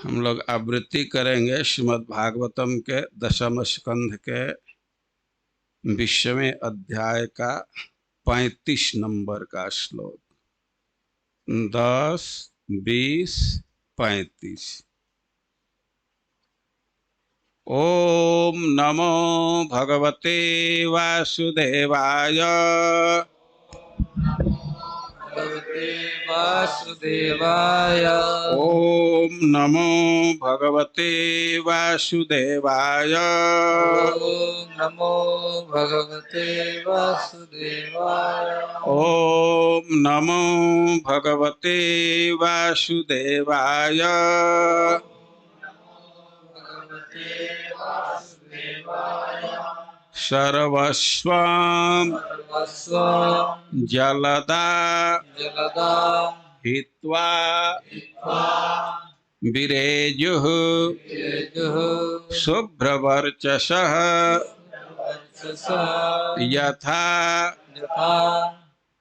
हम लोग आवृत्ति करेंगे श्रीमद् भागवतम के 10वें स्कंध के 20वें अध्याय का 35 नंबर का श्लोक। 10, 20, 35। ओम नमो भगवते वासुदेवाय। भगवते वासुदेवाय। ओम नमो भगवते वासुदेवाय। ओम नमो भगवते वासुदेवाय। ओम नमो भगवते वासुदेवाय। भगवते वासुदेवाय। सर्वस्वं सर्वस्वं जलदा जलदां हित्वा हित्वा विरेजुः यजुः शुभ्रवर्चसः वर्चसः यथा यथा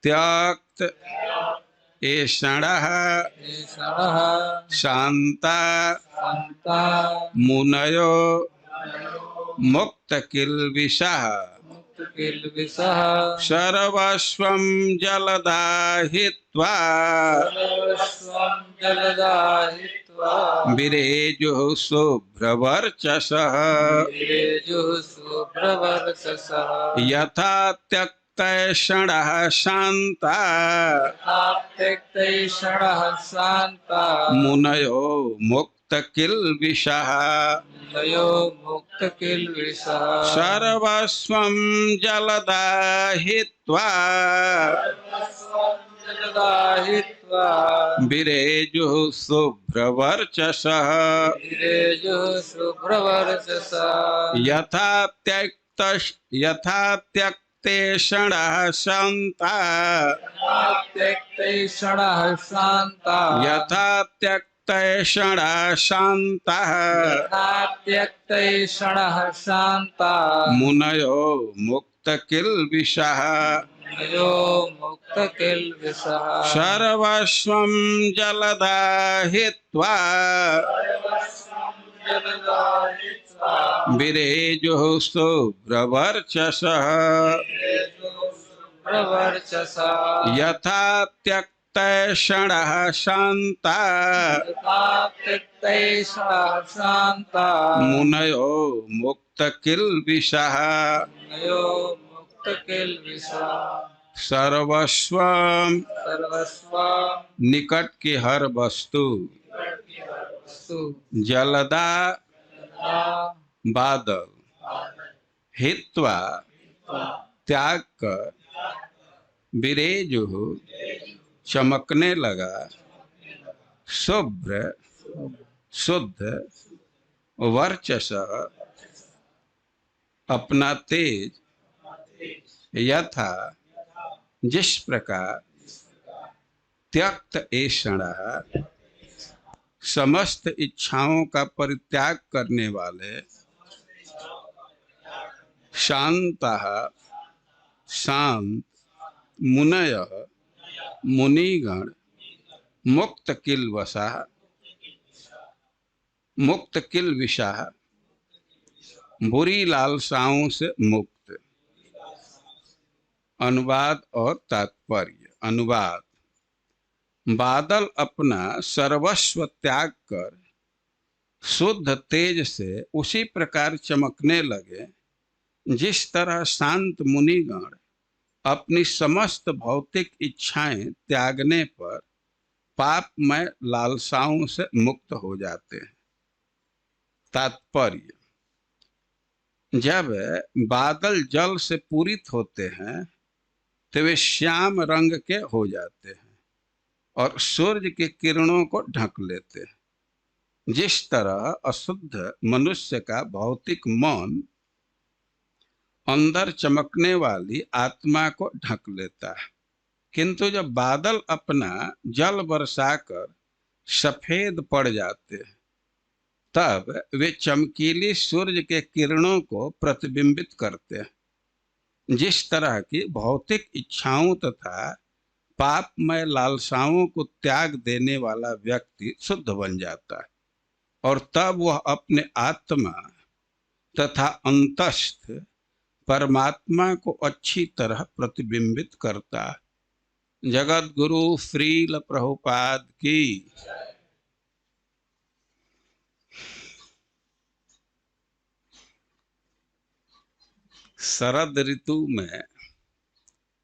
त्यक्त एषणः ऐषणः शान्ता सन्ता मुनयो मुक्तकिल्बिषः मुक्तकिल्बिषः सर्वस्वं जलदाहित्वा सर्वस्वं जलदाहित्वा विरेजुः शुभ्रवर्चसः विरेजुः शुभ्रवर्चसः यथा त्यक्तैषणः शान्ता त्यक्तैषणः शान्ता मुनयो मुक्तकिल्बिषः मुनयो मुक्तकिल्बिषः सर्वस्वं जलदाहित्वा जलदाहित्वा विरेजुः शुभ्रवर्चसः विरेजुः शुभ्रवर्चसः यथा त्यक्तेषणः शान्ता त्यक्तैषणः शान्ता यथा त्यक्तैषणः शान्तः त्यक्तैषणः शान्ता मुनयो मुक्तकिल्बिषः मुनयो मुक्तकिल्बिषः सर्वस्वं जलदाहित्वा जलदाहित्वा विरेजुः शुभ्रवर्चसः शुभ्रवर्चसः यथा त्यक्तैषणः शान्ता त्यक्तैषणः शान्ता मुनयो मुक्तकिल्बिषः मुनयो मुक्तकिल्बिषः सर्वस्वं सर्वस्वं निकट की हर वस्तु जलदा बादल हित्वा त्याग कर विरेजुः चमकने लगा शुभ्र शुद्ध वर्चसः अपना तेज यथा जिस प्रकार त्यक्त एषणः समस्त इच्छाओं का परित्याग करने वाले शांतः शांत मुनयः मुनिगण मुक्तकिल्बिषः बुरी लालसाओं से मुक्त। अनुवाद और तात्पर्य। अनुवाद। बादल अपना सर्वस्व त्याग कर शुद्ध तेज से उसी प्रकार चमकने लगे जिस तरह शांत मुनिगण अपनी समस्त भौतिक इच्छाएं त्यागने पर पापमय लालसाओं से मुक्त हो जाते हैं। तात्पर्य। जब बादल जल से पूरित होते हैं तो वे श्याम रंग के हो जाते हैं और सूर्य की किरणों को ढक लेते हैं। जिस तरह अशुद्ध मनुष्य का भौतिक मन अंदर चमकने वाली आत्मा को ढक लेता है, किंतु जब बादल अपना जल बरसाकर सफेद पड़ जाते हैं तब वे चमकीली सूर्य के किरणों को प्रतिबिंबित करते हैं। जिस तरह की भौतिक इच्छाओं तथा पापमय लालसाओं को त्याग देने वाला व्यक्ति शुद्ध बन जाता है, और तब वह अपने आत्मा तथा अंतस्थ परमात्मा को अच्छी तरह प्रतिबिंबित करता। जगत गुरु श्रील प्रभुपाद की। शरद ऋतु में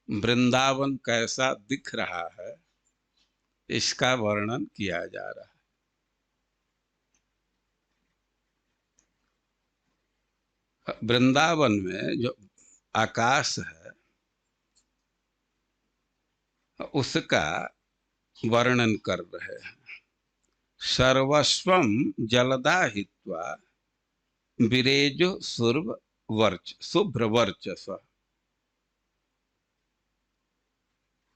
वृंदावन कैसा दिख रहा है, इसका वर्णन किया जा रहा है। वृंदावन में जो आकाश है उसका वर्णन कर रहे हैं। सर्वस्वम जलदाहित्वा विरेजो शुभ्र वर्चस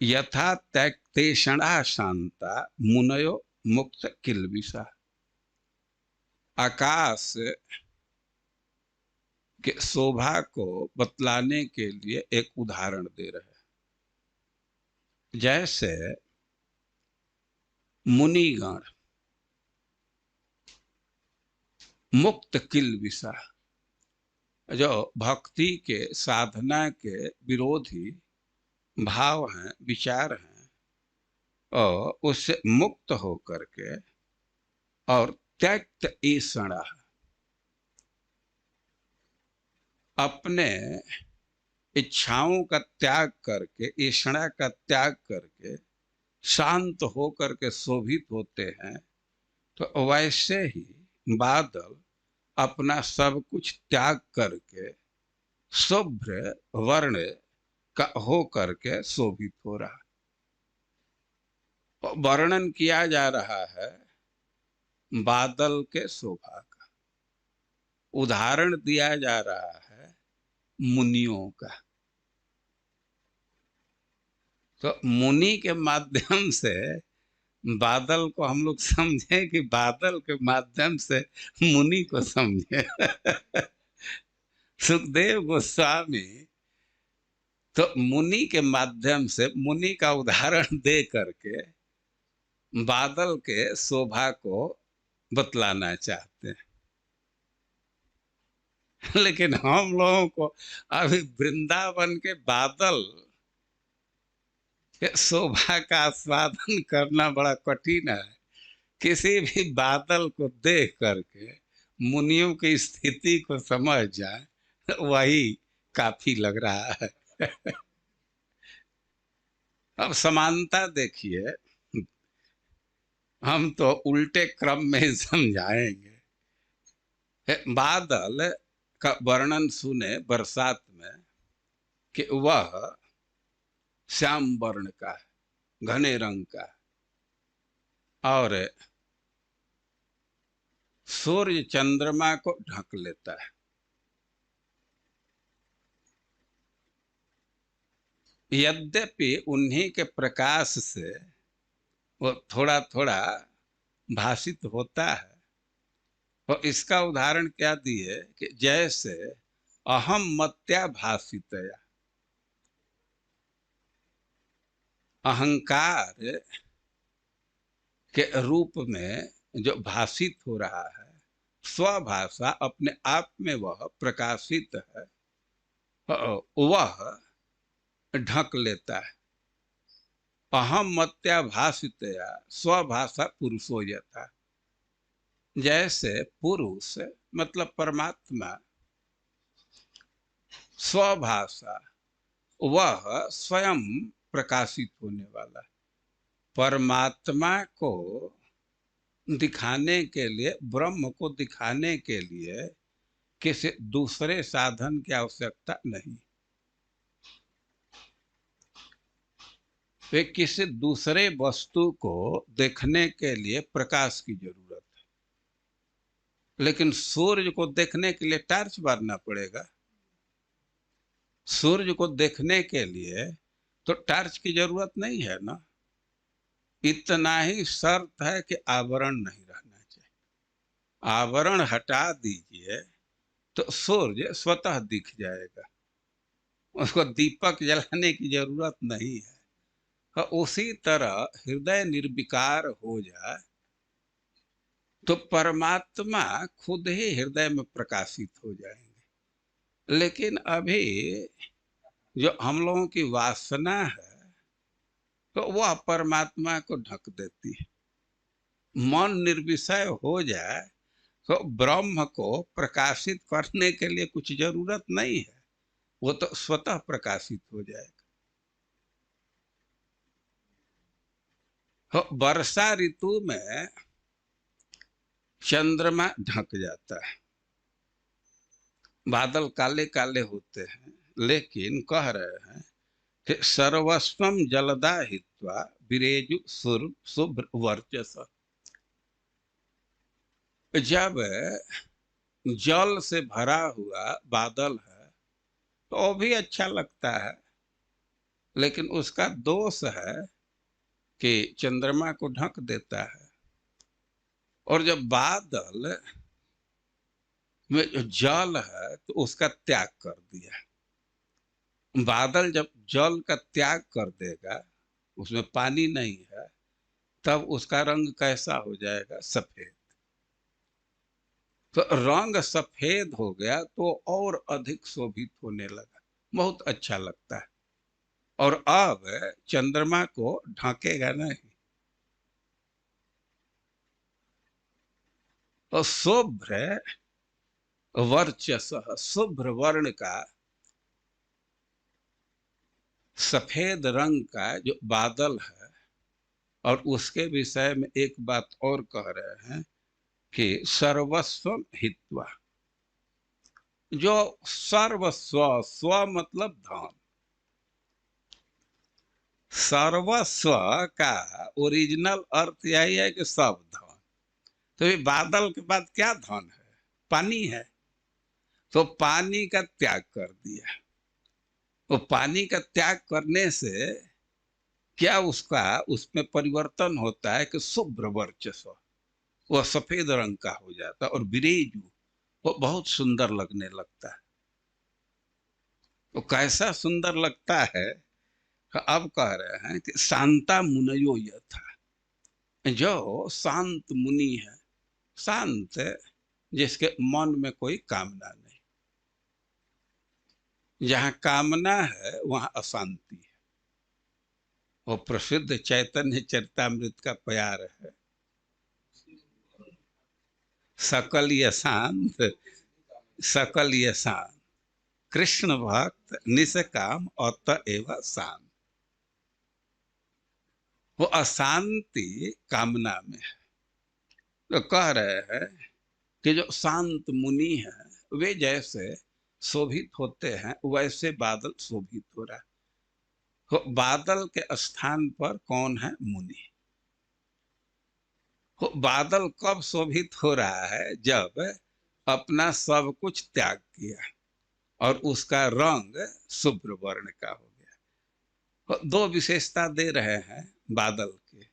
यथा त्यक्तेषणा शांता मुनयो मुक्त किल्बिषा। आकाश के शोभा को बतलाने के लिए एक उदाहरण दे रहे हैं। जैसे मुनिगण मुक्त किल्बिषा, जो भक्ति के साधना के विरोधी भाव हैं, विचार हैं, और उससे मुक्त होकर के और त्यक्त ईषणा, अपने इच्छाओं का त्याग करके, ईषणा का त्याग करके शांत होकर के शोभित होते हैं। तो वैसे ही बादल अपना सब कुछ त्याग करके शुभ्र वर्ण का हो करके शोभित हो रहा। वर्णन किया जा रहा है बादल के शोभा का, उदाहरण दिया जा रहा है मुनियों का। तो मुनि के माध्यम से बादल को हम लोग समझे कि बादल के माध्यम से मुनि को समझे। सुखदेव गोस्वामी तो मुनि के माध्यम से, मुनि का उदाहरण दे करके बादल के शोभा को बतलाना चाहते हैं। लेकिन हम लोगों को अभी वृंदावन के बादल के शोभा का आस्वादन करना बड़ा कठिन है। किसी भी बादल को देख करके मुनियों की स्थिति को समझ जाए, वही काफी लग रहा है। अब समानता देखिए, हम तो उल्टे क्रम में ही समझाएंगे। बादल का वर्णन सुने बरसात में कि वह श्याम वर्ण का है, घने रंग का, और सूर्य चंद्रमा को ढक लेता है। यद्यपि उन्हीं के प्रकाश से वो थोड़ा थोड़ा भासित होता है। और इसका उदाहरण क्या दिए कि जैसे अहम मत्या भासितया, अहंकार के रूप में जो भासित हो रहा है, स्वभाषा अपने आप में वह प्रकाशित है, वह ढक लेता है। अहम मत्या भासितया स्वभाषा पुरुषो यथा। जैसे पुरुष मतलब परमात्मा स्वभाषा, वह स्वयं प्रकाशित होने वाला है। परमात्मा को दिखाने के लिए, ब्रह्म को दिखाने के लिए किसी दूसरे साधन की आवश्यकता नहीं। वे किसी दूसरे वस्तु को देखने के लिए प्रकाश की जरूरत है। लेकिन सूर्य को देखने के लिए टॉर्च मारना पड़ेगा। सूर्य को देखने के लिए तो टॉर्च की जरूरत नहीं है ना। इतना ही शर्त है कि आवरण नहीं रहना चाहिए। आवरण हटा दीजिए तो सूर्य स्वतः दिख जाएगा, उसको दीपक जलाने की जरूरत नहीं है। उसी तरह हृदय निर्विकार हो जाए तो परमात्मा खुद ही हृदय में प्रकाशित हो जाएंगे। लेकिन अभी जो हम लोगों की वासना है तो वह परमात्मा को ढक देती है। मन निर्विषय हो जाए तो ब्रह्म को प्रकाशित करने के लिए कुछ जरूरत नहीं है, वो तो स्वतः प्रकाशित हो जाएगा। तो वर्षा ऋतु में चंद्रमा ढक जाता है, बादल काले काले होते हैं, लेकिन कह रहे हैं कि सर्वस्वम जलदा हित्वा विरेजु शुभ्र वर्चस। जब जल से भरा हुआ बादल है तो वो भी अच्छा लगता है, लेकिन उसका दोष है कि चंद्रमा को ढक देता है। और जब बादल में जो जल है तो उसका त्याग कर दिया। बादल जब जल का त्याग कर देगा, उसमें पानी नहीं है, तब उसका रंग कैसा हो जाएगा? सफेद। तो रंग सफेद हो गया तो और अधिक शोभित होने लगा, बहुत अच्छा लगता है। और अब चंद्रमा को ढकेगा नहीं। तो शुभ्र वर्चस, शुभ्र वर्ण का सफेद रंग का जो बादल है, और उसके विषय में एक बात और कह रहे हैं कि सर्वस्व हित्वा, जो सर्वस्व, स्व मतलब धन, सर्वस्व का ओरिजिनल अर्थ यही है कि सब धन। तो ये बादल के बाद क्या धन है? पानी है। तो पानी का त्याग कर दिया। तो पानी का त्याग करने से क्या उसका उसमें परिवर्तन होता है कि शुभ्र वर्चस्व, वह सफेद रंग का हो जाता है, और बिरेजू वो बहुत सुंदर लगने लगता है। तो कैसा सुंदर लगता है? अब कह रहे हैं कि शांता मुनयो यथा, जो शांत मुनि है, शांत जिसके मन में कोई कामना नहीं। जहां कामना है वहां अशांति है। वो प्रसिद्ध चैतन्य चरितामृत का प्यार है, सकल ये शांत, सकल ये शांत, कृष्ण भक्त निष्काम अतएव शांत। वो अशांति कामना में है। तो कह रहे हैं कि जो शांत मुनि है वे जैसे शोभित होते हैं वैसे बादल शोभित हो रहा है। तो बादल के स्थान पर कौन है? मुनि। तो बादल कब शोभित हो रहा है? जब अपना सब कुछ त्याग किया और उसका रंग शुभ्र वर्ण का हो गया। तो दो विशेषता दे रहे हैं बादल के।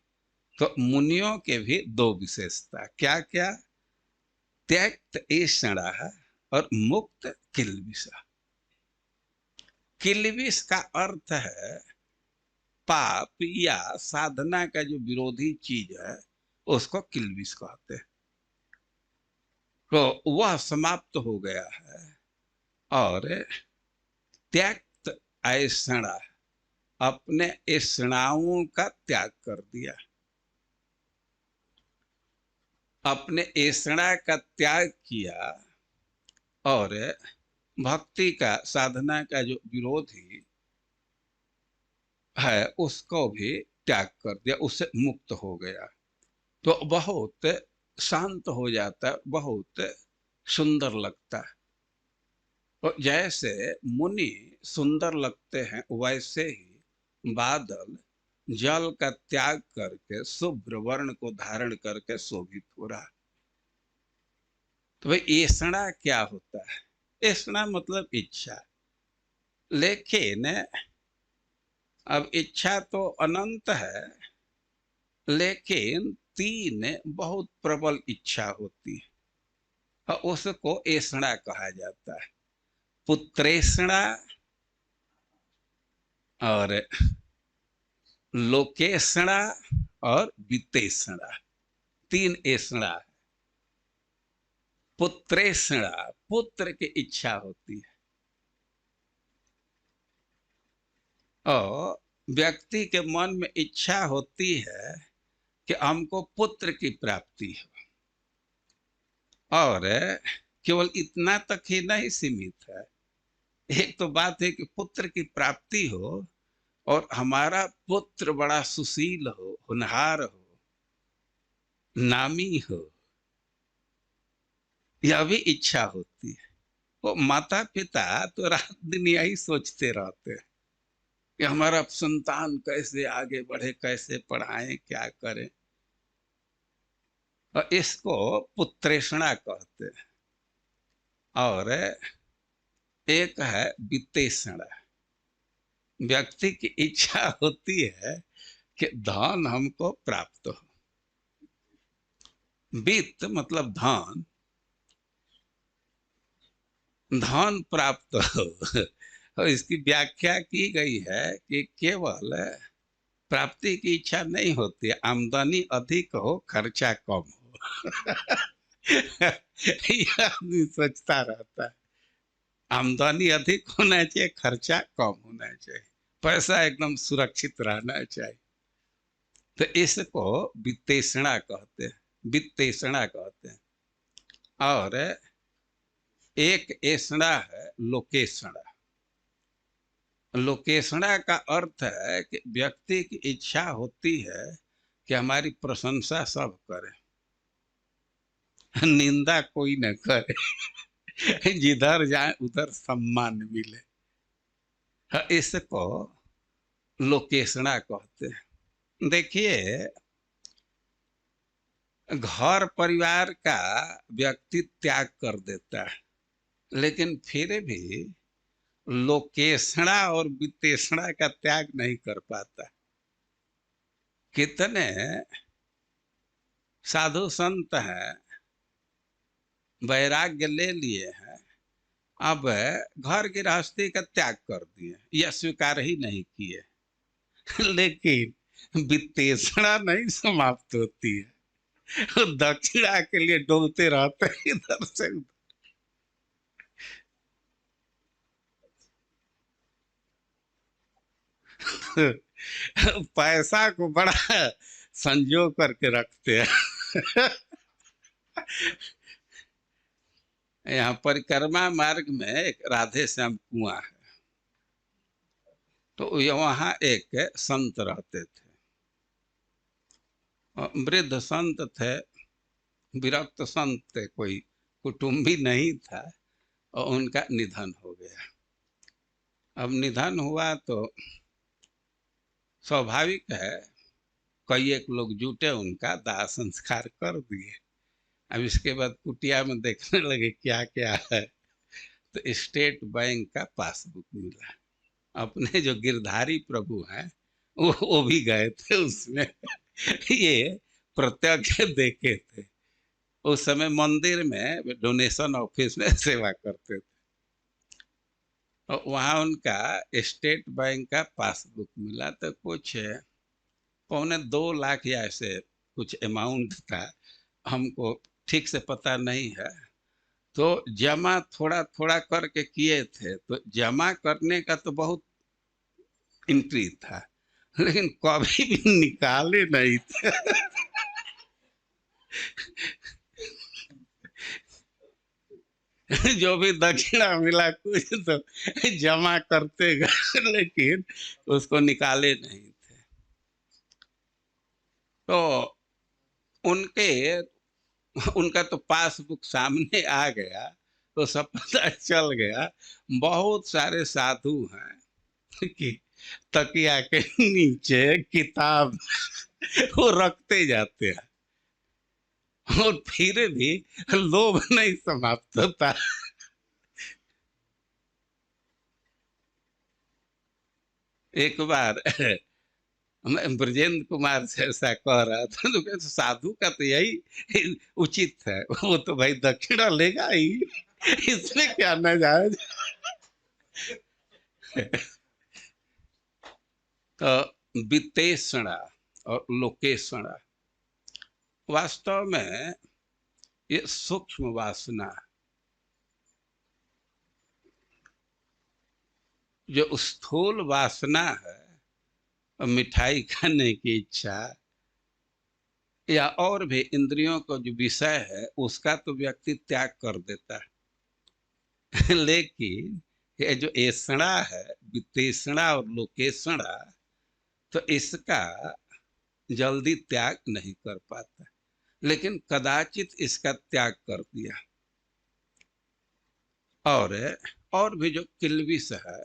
तो मुनियों के भी दो विशेषता, क्या क्या? त्यक्त ईषणा और मुक्त किल्बिषा। किल्बिष का अर्थ है पाप या साधना का जो विरोधी चीज है उसको किल्बिष कहते हैं। तो वह समाप्त हो गया है। और त्यक्त ऐषणा, अपने ऐषणाओं का त्याग कर दिया। अपने ऐषणा का त्याग किया और भक्ति का, साधना का जो विरोधी है उसको भी त्याग कर दिया, उससे मुक्त हो गया। तो बहुत शांत हो जाता है, बहुत सुंदर लगता है। तो जैसे मुनि सुंदर लगते हैं वैसे ही बादल जल का त्याग करके शुभ्र वर्ण को धारण करके शोभित हो रहा है। तो भाई ऐषणा क्या होता है? ऐषणा मतलब इच्छा। लेकिन अब इच्छा तो अनंत है, लेकिन तीन बहुत प्रबल इच्छा होती है, और उसको ऐषणा कहा जाता है। पुत्रेषणा और लोकेषणा और वित्तेषणा, तीन ऐषणा है। पुत्रेषणा, पुत्र की इच्छा होती है। और व्यक्ति के मन में इच्छा होती है कि हमको पुत्र की प्राप्ति हो। और केवल इतना तक ही नहीं सीमित है, एक तो बात है कि पुत्र की प्राप्ति हो और हमारा पुत्र बड़ा सुशील हो, होनहार हो, नामी हो, यह भी इच्छा होती है। वो माता पिता तो रात दिन यही सोचते रहते हैं कि हमारा संतान कैसे आगे बढ़े, कैसे पढ़ाएं, क्या करें। और इसको पुत्रेषणा कहते हैं। और एक है वित्तेषणा, व्यक्ति की इच्छा होती है कि धन हमको प्राप्त हो। वित्त मतलब धन, धन प्राप्त हो। और इसकी व्याख्या की गई है कि केवल प्राप्ति की इच्छा नहीं होती, आमदनी अधिक हो, खर्चा कम हो। यह आदमी सोचता रहता है, आमदनी अधिक होना चाहिए, खर्चा कम होना चाहिए, पैसा एकदम सुरक्षित रहना चाहिए। तो इसको वित्तेषणा कहते हैं, वित्तेषणा कहते हैं। और एक ऐषणा है लोकेषणा। लोकेषणा का अर्थ है कि व्यक्ति की इच्छा होती है कि हमारी प्रशंसा सब करें, निंदा कोई न करे, जिधर जाए उधर सम्मान मिले। इसको लोकेषणा कहते हैं। देखिए, घर परिवार का व्यक्ति त्याग कर देता है, लेकिन फिर भी लोकेषणा और वित्तेषणा का त्याग नहीं कर पाता। कितने साधु संत हैं, वैराग्य ले लिए हैं, अब घर गृहस्थी का त्याग कर दिए, यह स्वीकार ही नहीं किए। लेकिन वित्तेषणा नहीं समाप्त होती है, दक्षिणा के लिए डोलते रहते हैं इधर से उधर। पैसा को बड़ा संजो करके रखते हैं। यहाँ परिक्रमा मार्ग में एक राधे श्याम कुआं है, तो वहाँ एक संत रहते थे, वृद्ध संत थे, विरक्त संत थे, कोई कुटुंबी नहीं था, और उनका निधन हो गया। अब निधन हुआ तो स्वाभाविक है, कई एक लोग जुटे, उनका दाह संस्कार कर दिए। अब इसके बाद कुटिया में देखने लगे क्या क्या है, तो स्टेट बैंक का पासबुक मिला। अपने जो गिरधारी प्रभु हैं वो भी गए थे उसमें। ये प्रत्यक्ष देखे थे। उस समय मंदिर में डोनेशन ऑफिस में सेवा करते थे, और वहाँ उनका स्टेट बैंक का पासबुक मिला। तो कुछ 2.25 लाख या ऐसे कुछ अमाउंट था, हमको ठीक से पता नहीं है। तो जमा थोड़ा थोड़ा करके किए थे, तो जमा करने का तो बहुत एंट्री था, लेकिन कभी भी निकाले नहीं थे। जो भी दक्षिणा मिला कुछ तो जमा करते गए, लेकिन उसको निकाले नहीं थे। तो उनके उनका तो पासबुक सामने आ गया, तो सब पता चल गया। बहुत सारे साधु हैं कि तकिया के नीचे किताब वो रखते जाते हैं, और फिर भी लोभ नहीं समाप्त होता। एक बार मैं ब्रजेंद्र कुमार से ऐसा कह रहा था, तो कहते साधु का तो यही उचित है, वो तो भाई दक्षिणा लेगा ही, इसमें क्या न जाए। तो वित्तेषणा और लोकेषणा, वास्तव में ये सूक्ष्म वासना है। जो स्थूल वासना है, मिठाई खाने की इच्छा या और भी इंद्रियों का जो विषय है, उसका तो व्यक्ति त्याग कर देता है। लेकिन ये जो ऐसड़ा है, वितेषणा और लोकेषणा, तो इसका जल्दी त्याग नहीं कर पाता, लेकिन कदाचित इसका त्याग कर दिया। और भी जो किल्बिष है,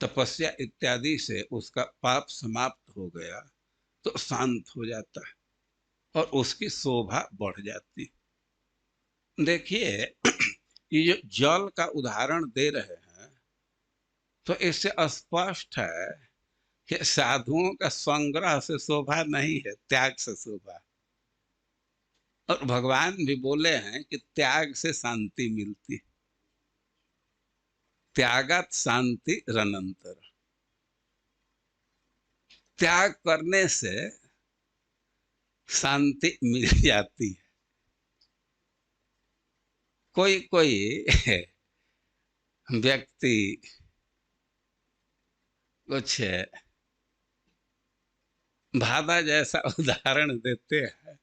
तपस्या इत्यादि से उसका पाप समाप्त हो गया तो शांत हो जाता है और उसकी शोभा बढ़ जाती। देखिए, ये जो जल का उदाहरण दे रहे हैं, तो इससे स्पष्ट है कि साधुओं का संग्रह से शोभा नहीं है, त्याग से शोभा। और भगवान भी बोले हैं कि त्याग से शांति मिलती, त्यागत शांति रनंतर। त्याग करने से शांति मिल जाती है। कोई कोई व्यक्ति कुछ भादा जैसा उदाहरण देते हैं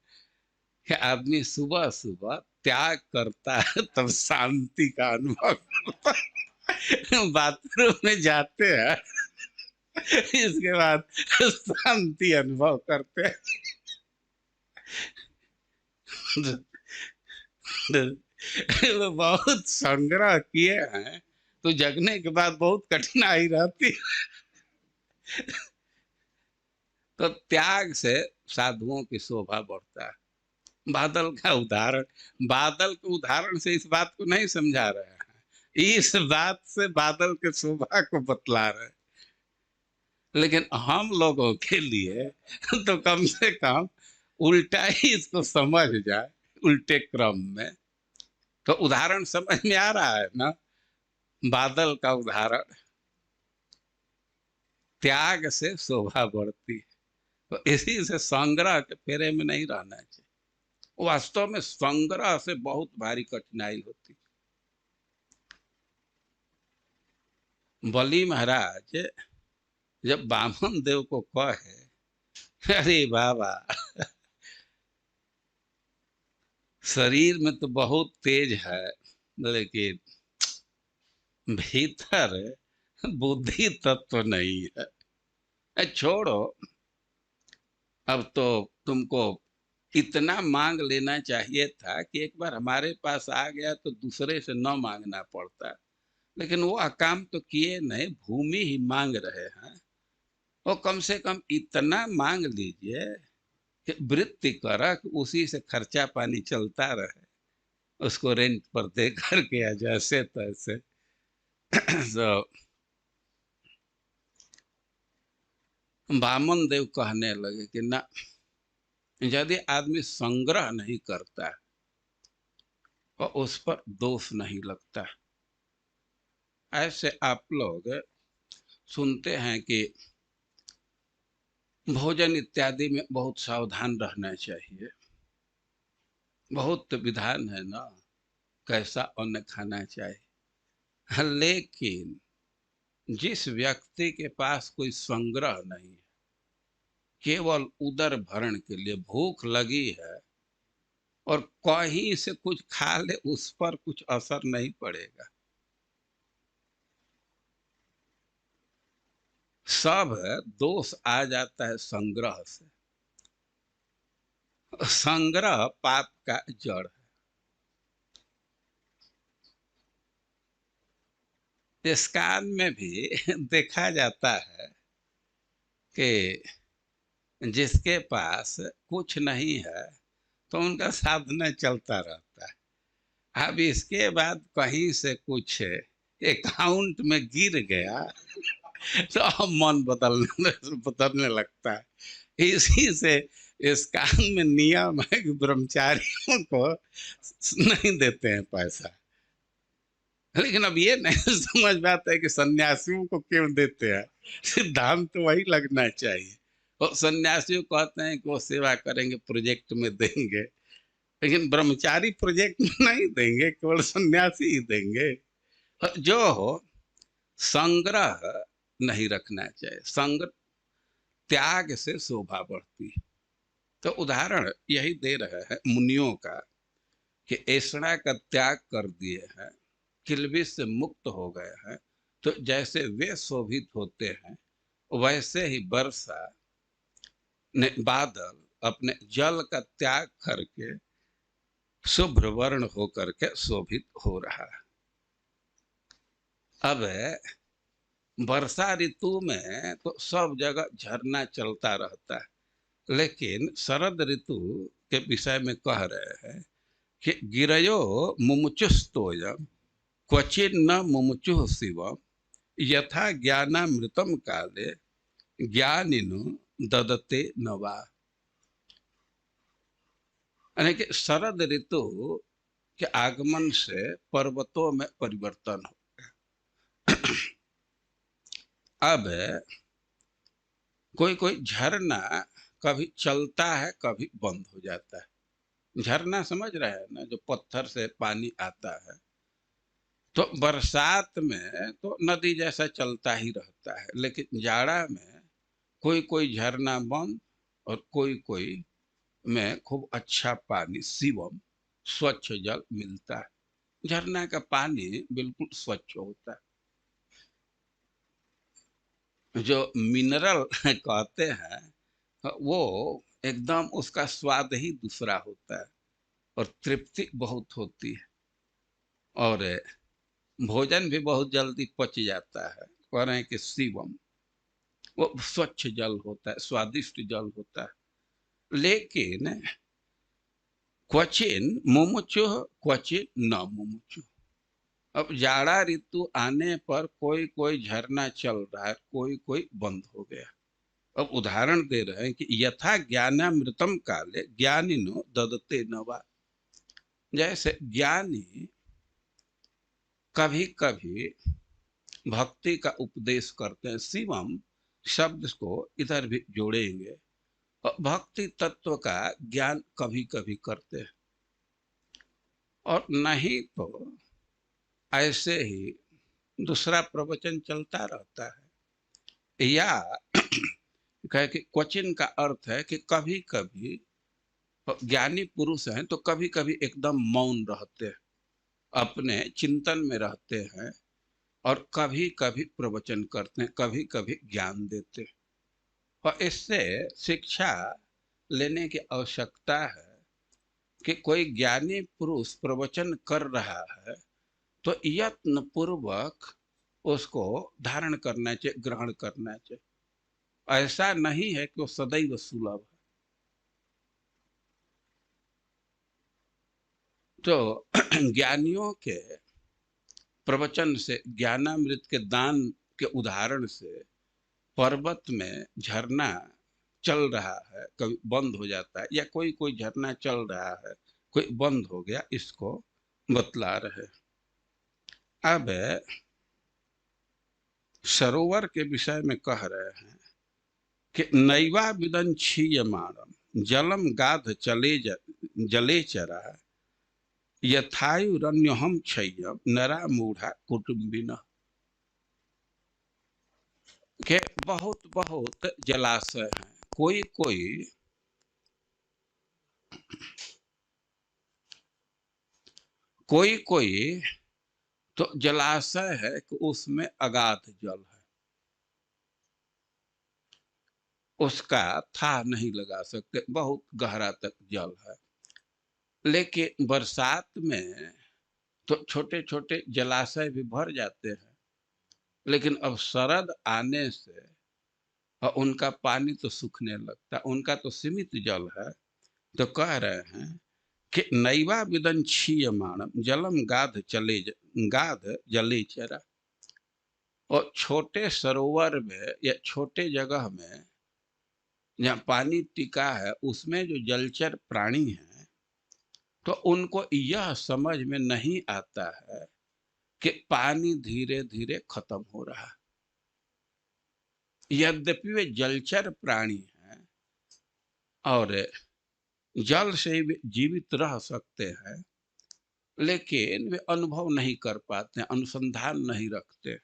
कि आदमी सुबह सुबह त्याग करता है तब शांति का अनुभव करता है। बाथरूम में जाते हैं, इसके बाद शांति अनुभव करते हैं। वो बहुत संग्रह किए हैं, तो जगने के बाद बहुत कठिनाई रहती है। तो त्याग से साधुओं की शोभा बढ़ता है। बादल का उदाहरण, बादल के उदाहरण से इस बात को नहीं समझा रहे हैं, इस बात से बादल के शोभा को बतला रहे हैं। लेकिन हम लोगों के लिए तो कम से कम उल्टा ही इसको समझ जाए, उल्टे क्रम में। तो उदाहरण समझ में आ रहा है ना? बादल का उदाहरण, त्याग से शोभा बढ़ती है। तो इसी से संग्रह के फेरे में नहीं रहना चाहिए। वास्तव में संग्रह से बहुत भारी कठिनाई होती। बलि महाराज जब बामन देव को कहे, अरे बाबा, शरीर में तो बहुत तेज है, लेकिन भीतर बुद्धि तत्व नहीं है। छोड़ो, अब तो तुमको इतना मांग लेना चाहिए था कि एक बार हमारे पास आ गया तो दूसरे से न मांगना पड़ता। लेकिन वो काम तो किए नहीं, भूमि ही मांग रहे हैं। वो कम से कम इतना मांग लीजिए कि वृत्ति करक उसी से खर्चा पानी चलता रहे, उसको रेंट पर दे करके या जैसे तैसे। तो बामन देव कहने लगे कि ना, यदि आदमी संग्रह नहीं करता तो उस पर दोष नहीं लगता। ऐसे आप लोग सुनते हैं कि भोजन इत्यादि में बहुत सावधान रहना चाहिए। बहुत विधान है ना, कैसा अन्न खाना चाहिए। लेकिन जिस व्यक्ति के पास कोई संग्रह नहीं है, केवल उदर भरण के लिए भूख लगी है और कहीं से कुछ खा ले, उस पर कुछ असर नहीं पड़ेगा। सब दोष आ जाता है संग्रह से। संग्रह पाप का जड़ है। इस काल में भी देखा जाता है कि जिसके पास कुछ नहीं है तो उनका साधना चलता रहता है। अब इसके बाद कहीं से कुछ अकाउंट में गिर गया तो अब मन बदलने लगता है। इसी से इस काल में नियम है कि ब्रह्मचारियों को नहीं देते हैं पैसा। लेकिन अब ये नहीं समझ में आता है कि सन्यासियों को क्यों देते हैं। सिद्धांत तो वही लगना चाहिए। और सन्यासियों कहते हैं कि वो सेवा करेंगे, प्रोजेक्ट में देंगे। लेकिन ब्रह्मचारी प्रोजेक्ट नहीं देंगे, केवल सन्यासी ही देंगे। जो हो, संग्रह नहीं रखना चाहिए। संग्रह त्याग से शोभा बढ़ती है। तो उदाहरण यही दे रहे हैं मुनियों का कि ऐसड़ा का त्याग कर दिए हैं, किल्बिष से मुक्त हो गए हैं। तो जैसे वे शोभित होते हैं, वैसे ही वर्षा ने, बादल अपने जल का त्याग करके शुभ्र वर्ण होकर के शोभित हो रहा है। अब वर्षा ऋतु में तो सब जगह झरना चलता रहता है, लेकिन शरद ऋतु के विषय में कह रहे हैं कि गिरयो मुमुचुस्तोयम क्वचिन्न मुमुचु शिवम यथा ज्ञानामृतम काले ज्ञानिनो ददते नवा। यानी कि शरद ऋतु के आगमन से पर्वतों में परिवर्तन हो। अब कोई कोई झरना कभी चलता है, कभी बंद हो जाता है। झरना समझ रहे हैं ना, जो पत्थर से पानी आता है। तो बरसात में तो नदी जैसा चलता ही रहता है, लेकिन जाड़ा में कोई कोई झरना बंद और कोई कोई में खूब अच्छा पानी, शिवम स्वच्छ जल मिलता है। झरना का पानी बिल्कुल स्वच्छ होता है। जो मिनरल कहते हैं, वो एकदम उसका स्वाद ही दूसरा होता है और तृप्ति बहुत होती है, और भोजन भी बहुत जल्दी पच जाता है। कह रहे हैं कि शिवम वो स्वच्छ जल होता है, स्वादिष्ट जल होता है। लेकिन क्वचिन मुमुचु क्वचिन न मुमुचु। अब जाड़ा ऋतु आने पर कोई कोई झरना चल रहा है, कोई कोई बंद हो गया। अब उदाहरण दे रहे हैं कि यथा ज्ञानामृतम काले ज्ञानिनो ददते नवा। जैसे ज्ञानी कभी कभी भक्ति का उपदेश करते हैं। शिवम शब्द को इधर भी जोड़ेंगे, और भक्ति तत्व का ज्ञान कभी कभी करते हैं, और नहीं तो ऐसे ही दूसरा प्रवचन चलता रहता है। या कहे कि क्वचिन का अर्थ है कि कभी कभी ज्ञानी पुरुष हैं तो कभी कभी एकदम मौन रहते हैं, अपने चिंतन में रहते हैं, और कभी कभी प्रवचन करते हैं, कभी कभी ज्ञान देते हैं। और इससे शिक्षा लेने की आवश्यकता है कि कोई ज्ञानी पुरुष प्रवचन कर रहा है तो यत्न पूर्वक उसको धारण करना चाहिए, ग्रहण करना चाहिए। ऐसा नहीं है कि वो सदैव सुलभ है। तो ज्ञानियों के प्रवचन से, ज्ञानामृत के दान के उदाहरण से, पर्वत में झरना चल रहा है, कभी बंद हो जाता है, या कोई कोई झरना चल रहा है, कोई बंद हो गया, इसको बतला रहे। अब सरोवर के विषय में कह रहे हैं कि नैवा विदन क्षीयमाणम जलम गाध जले चरा यथायुरन्यहम क्षय्यम नरा मूढ़ा कुटुम्बिन। के बहुत बहुत जलाशय हैं, कोई कोई कोई कोई तो जलाशय है कि उसमें अगाध जल है, उसका था नहीं लगा सकते, बहुत गहरा तक जल है। लेकिन बरसात में तो छोटे छोटे जलाशय भी भर जाते हैं, लेकिन अब शरद आने से उनका पानी तो सूखने लगता, उनका तो सीमित जल है। तो कह रहे हैं कि नैवा विदन क्षीयमाणम जलम गाध जले चरा। और छोटे सरोवर में या छोटे जगह में जहाँ पानी टिका है, उसमें जो जलचर प्राणी हैं, तो उनको यह समझ में नहीं आता है कि पानी धीरे धीरे खत्म हो रहा है। यद्यपि वे जलचर प्राणी हैं और जल से ही वे जीवित रह सकते हैं, लेकिन वे अनुभव नहीं कर पाते, अनुसंधान नहीं रखते।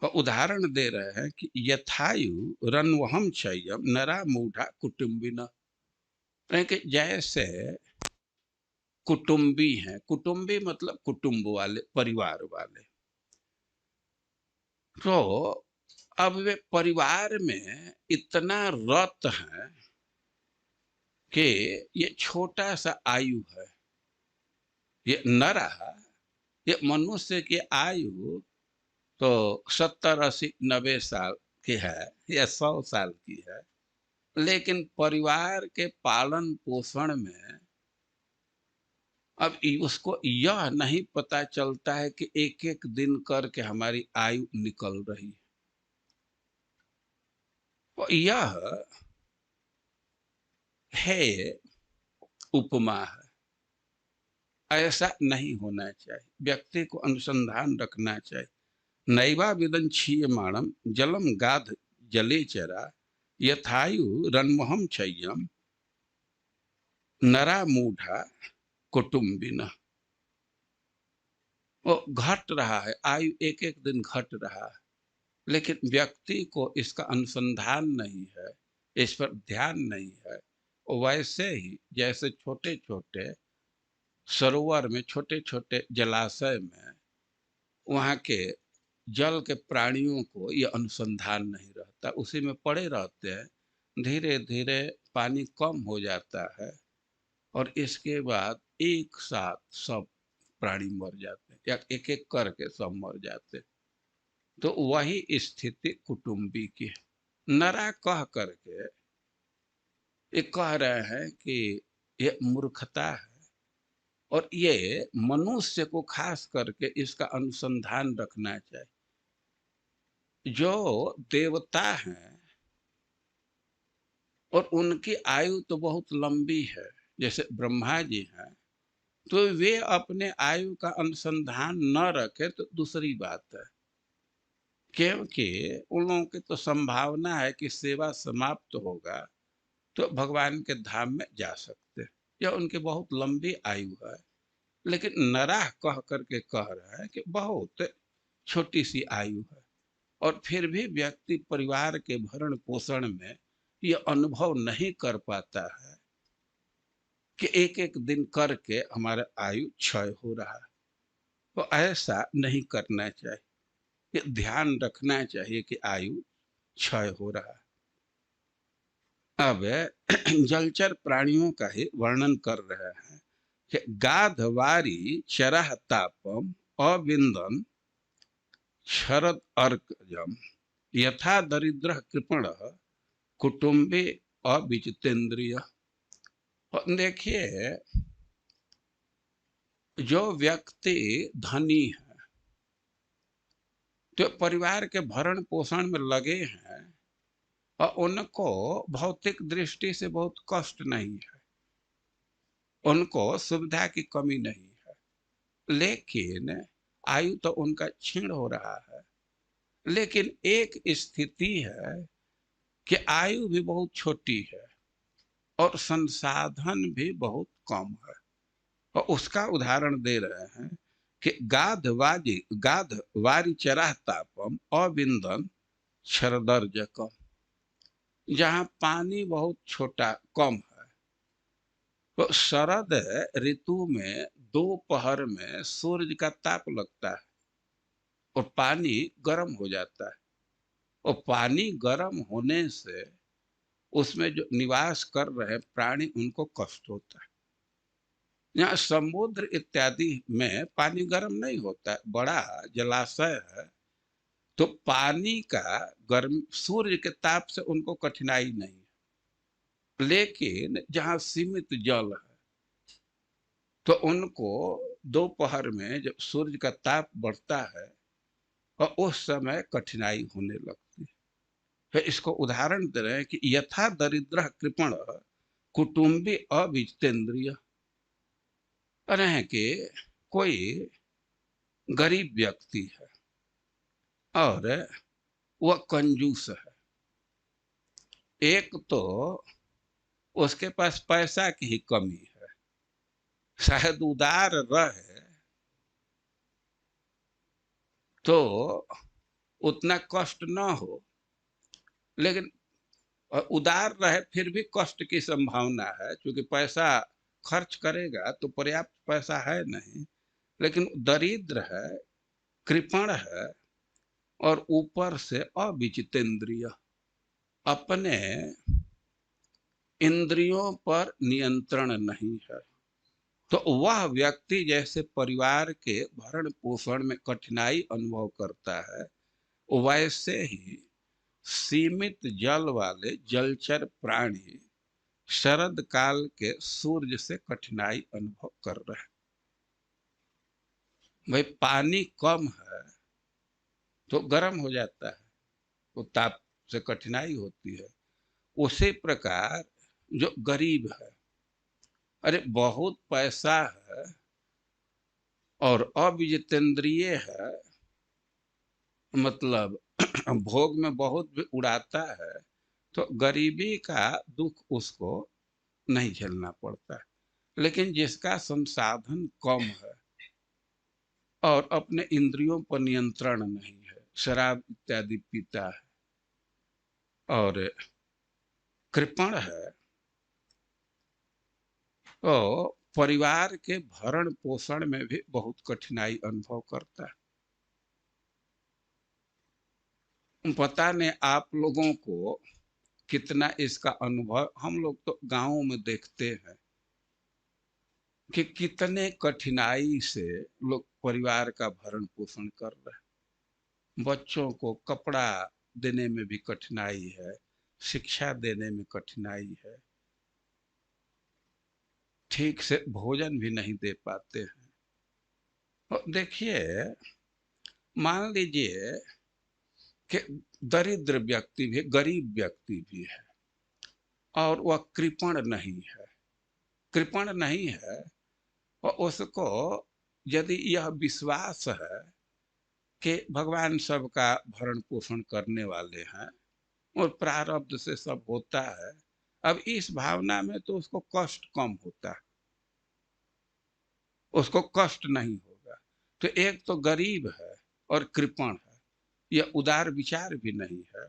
तो उदाहरण दे रहे हैं कि यथायु रन्वहम क्षयम नरा मूढ़ा कुटुम्बिन, कि जैसे कुटुंबी हैं, कुटुंबी मतलब कुटुंब वाले, परिवार वाले, तो अब वे परिवार में इतना रत हैं कि ये छोटा सा आयु है, ये न रहा, ये मनुष्य की आयु तो 70 80 90 साल की है या 100 साल की है, लेकिन परिवार के पालन पोषण में अब उसको यह नहीं पता चलता है कि एक एक दिन करके हमारी आयु निकल रही है। तो यह है उपमा है, ऐसा नहीं होना चाहिए। व्यक्ति को अनुसंधान रखना चाहिए। नैवा विदं क्षीयमाणम जलम गाध जले चरा यथायु रन्महम क्षय्यम नरा मूढ़ा कुटुम्बिन। वो घट रहा है, आयु एक एक दिन घट रहा है, लेकिन व्यक्ति को इसका अनुसंधान नहीं है, इस पर ध्यान नहीं है। वैसे ही जैसे छोटे छोटे सरोवर में, छोटे छोटे जलाशय में, वहाँ के जल के प्राणियों को यह अनुसंधान नहीं रहता, उसी में पड़े रहते हैं। धीरे धीरे पानी कम हो जाता है और इसके बाद एक साथ सब प्राणी मर जाते हैं, या एक एक करके सब मर जाते हैं। तो वही स्थिति कुटुंबी की है। नरा कह करके ये कह रहे हैं कि ये मूर्खता है, और ये मनुष्य को खास करके इसका अनुसंधान रखना चाहिए। जो देवता हैं और उनकी आयु तो बहुत लंबी है, जैसे ब्रह्मा जी हैं, तो वे अपने आयु का अनुसंधान न रखे तो दूसरी बात है, क्योंकि उन लोगों की तो संभावना है कि सेवा समाप्त होगा तो भगवान के धाम में जा सकते हैं, यह उनकी बहुत लंबी आयु है। लेकिन नराह कह करके कह रहा है कि बहुत छोटी सी आयु है, और फिर भी व्यक्ति परिवार के भरण पोषण में यह अनुभव नहीं कर पाता है कि एक एक दिन करके हमारा आयु क्षय हो रहा है। तो ऐसा नहीं करना चाहिए, ये ध्यान रखना चाहिए कि आयु क्षय हो रहा है। अब जलचर प्राणियों का ही वर्णन कर रहे हैं कि गाधवारी चरह तापम अविंदन शरद अर्कजम यथा दरिद्र कृपण कुटुंबे अविजितेंद्रिय। देखिए, जो व्यक्ति धनी है, जो परिवार के भरण पोषण में लगे हैं, और उनको भौतिक दृष्टि से बहुत कष्ट नहीं है, उनको सुविधा की कमी नहीं है, लेकिन आयु तो उनका क्षीण हो रहा है। लेकिन एक स्थिति है कि आयु भी बहुत छोटी है और संसाधन भी बहुत कम है, और उसका उदाहरण दे रहे हैं कि गाध वारी चराह तापम अविंदन क्षरदर्जकम, जहाँ पानी बहुत छोटा कम है, तो शरद ऋतु में दोपहर में सूर्य का ताप लगता है और पानी गर्म हो जाता है, और पानी गर्म होने से उसमें जो निवास कर रहे प्राणी उनको कष्ट होता है। यहाँ समुद्र इत्यादि में पानी गर्म नहीं होता है, बड़ा जलाशय है, तो पानी का गर्म सूर्य के ताप से उनको कठिनाई नहीं है। लेकिन जहाँ सीमित जल है तो उनको दोपहर में जब सूर्य का ताप बढ़ता है और उस समय कठिनाई होने लगती है। फिर इसको उदाहरण दे रहे हैं कि यथा दरिद्र कृपण कुटुंबी अविजितेंद्रिय, है कि कोई गरीब व्यक्ति है और वह कंजूस है। एक तो उसके पास पैसा की ही कमी है। शायद उदार रहे तो उतना कष्ट ना हो, लेकिन उदार रहे फिर भी कष्ट की संभावना है, क्योंकि पैसा खर्च करेगा तो पर्याप्त पैसा है नहीं। लेकिन दरिद्र है, कृपण है, और ऊपर से अविजितेंद्रिय, अपने इंद्रियों पर नियंत्रण नहीं है। तो वह व्यक्ति जैसे परिवार के भरण पोषण में कठिनाई अनुभव करता है, वैसे ही सीमित जल वाले जलचर प्राणी शरद काल के सूर्य से कठिनाई अनुभव कर रहे हैं। भाई पानी कम है तो गर्म हो जाता है, तो ताप से कठिनाई होती है। उसी प्रकार जो गरीब है, अरे बहुत पैसा है और अविजितेंद्रिय है, मतलब भोग में बहुत भी उड़ाता है, तो गरीबी का दुख उसको नहीं झेलना पड़ता है। लेकिन जिसका संसाधन कम है और अपने इंद्रियों पर नियंत्रण नहीं है, शराब इत्यादि पीता है और कृपण है, तो परिवार के भरण पोषण में भी बहुत कठिनाई अनुभव करता है। पता नहीं आप लोगों को कितना इसका अनुभव, हम लोग तो गांवों में देखते हैं कि कितने कठिनाई से लोग परिवार का भरण पोषण कर रहे हैं। बच्चों को कपड़ा देने में भी कठिनाई है, शिक्षा देने में कठिनाई है, ठीक से भोजन भी नहीं दे पाते हैं। और देखिए, मान लीजिए कि दरिद्र व्यक्ति भी, गरीब व्यक्ति भी है और वह कृपण नहीं है, कृपण नहीं है, और उसको यदि यह विश्वास है कि भगवान सबका भरण पोषण करने वाले हैं और प्रारब्ध से सब होता है, अब इस भावना में तो उसको कष्ट कम होता है, उसको कष्ट नहीं होगा। तो एक तो गरीब है और कृपण है, यह उदार विचार भी नहीं है,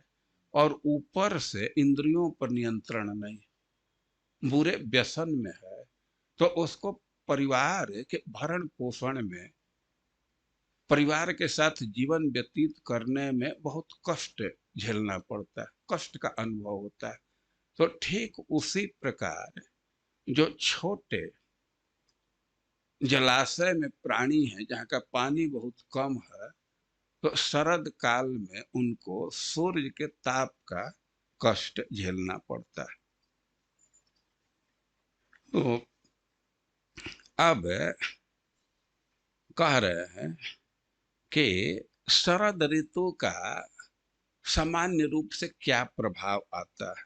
और ऊपर से इंद्रियों पर नियंत्रण नहीं, बुरे व्यसन में है, तो उसको परिवार के भरण पोषण में, परिवार के साथ जीवन व्यतीत करने में बहुत कष्ट झेलना पड़ता है, कष्ट का अनुभव होता है। तो ठीक उसी प्रकार जो छोटे जलाशय में प्राणी है, जहाँ का पानी बहुत कम है, तो शरद काल में उनको सूर्य के ताप का कष्ट झेलना पड़ता है। तो अब कह रहे हैं कि शरद ऋतु का सामान्य रूप से क्या प्रभाव आता है।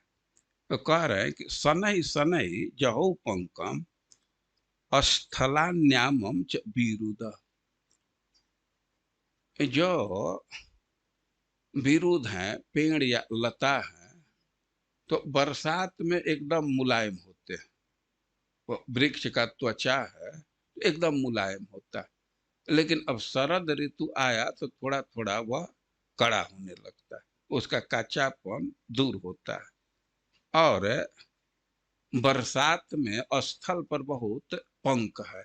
तो कह रहे हैं कि शनै शनै जहौ पंकम स्थलान्यामम च विरुद। जो विरुद्ध है, पेड़ या लता है, तो बरसात में एकदम मुलायम होते हैं। वो वृक्ष का त्वचा है तो एकदम मुलायम होता है। लेकिन अब शरद ऋतु आया तो थोड़ा थोड़ा वह कड़ा होने लगता है, उसका कच्चापन दूर होता है। और बरसात में स्थल पर बहुत पंख है,